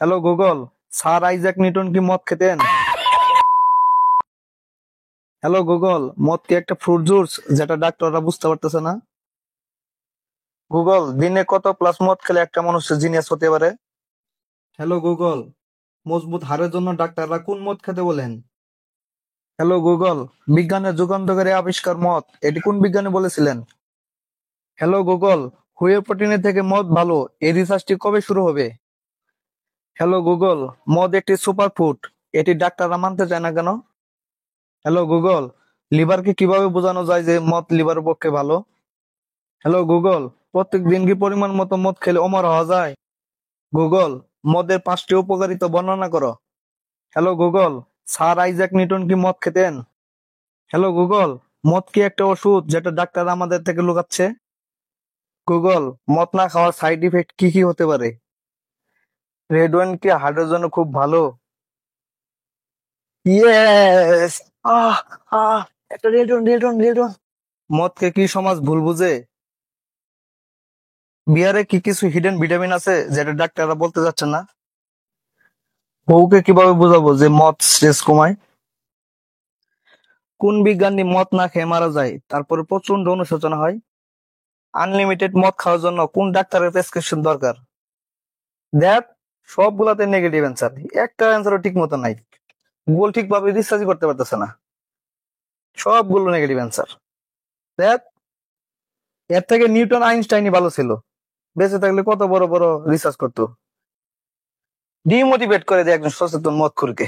Hello Google, sir Isaac Newton কি মদ খেতেন? হ্যালো গুগল, মদ কি একটা ফ্রুট জুস যেটা ডাক্তাররা বুঝতে পারতেছে না? গুগল, দিনে কত প্লাস মদ খেলে একটা মানুষ জিনিয়াস হতে পারে? হ্যালো গুগল, মজবুত হাড়ের জন্য ডাক্তাররা কোন মদ খেতে বলেন? হ্যালো গুগল, বিজ্ঞানের যুগান্তকারী আবিষ্কার মদ, এটি কোন বিজ্ঞানী বলেছিলেন? হ্যালো গুগল, হুইয়ে প্রোটিনের থেকে মদ ভালো, এই রিসার্চটি কবে শুরু হবে? হ্যালো গুগল, মদ একটি সুপারফুড, এটি ডাক্তাররা মানতে চায় না কেন? হ্যালো গুগল, লিভারকে কিভাবে বোঝানো যায় যে মদ লিভারের পক্ষে ভালো? হ্যালো গুগল, প্রত্যেক দিন কি পরিমাণ মতো মদ খেলে অমর হওয়া যায়? গুগল, মদের 5টি উপকারিতা বর্ণনা করো। Hello Google, sir Isaac Newton কি মদ খেতেন? হ্যালো গুগল, মদ কি একটা ওষুধ যেটা ডাক্তার আমাদের থেকে লুকাচ্ছে? গুগল, মদ না খাওয়ার সাইড ইফেক্ট কি কি হতে পারে? রেড ওয়াইন কি হার্টের জন্য খুব ভালো? ইয়েস! আহ আহ একটা red wine, red wine, red wine. মদকে কি সমাজ ভুল বুঝে? বিয়ারে কি কিছু হিডেন ভিটামিন আছে যেটা ডাক্তাররা বলতে চাচ্ছে না? বউকে কিভাবে বোঝাবো যে মদ স্ট্রেস কমায়? কোন বিজ্ঞানী মদ না খেয়ে মারা যায় তারপরে প্রচন্ড অনুশোচনা হয়? আনলিমিটেড মদ খাওয়ার জন্য কোন ডাক্তারের প্রেসক্রিপশন দরকার? দেখ, সবগুলাতে নেগেটিভ অ্যান্সার, একটা অ্যান্সারও ঠিক মতো নাই। গুগল ঠিকভাবে রিসার্চ করতে পারতেছে না, সবগুলো নেগেটিভ অ্যান্সার। দেখ, এর থেকে নিউটন আইনস্টাইনই ভালো ছিল, বেঁচে থাকলে কত বড় বড় রিসার্চ করতো। ডিমোটিভেট করে দেয় একজন সচেতন মদখোরকে।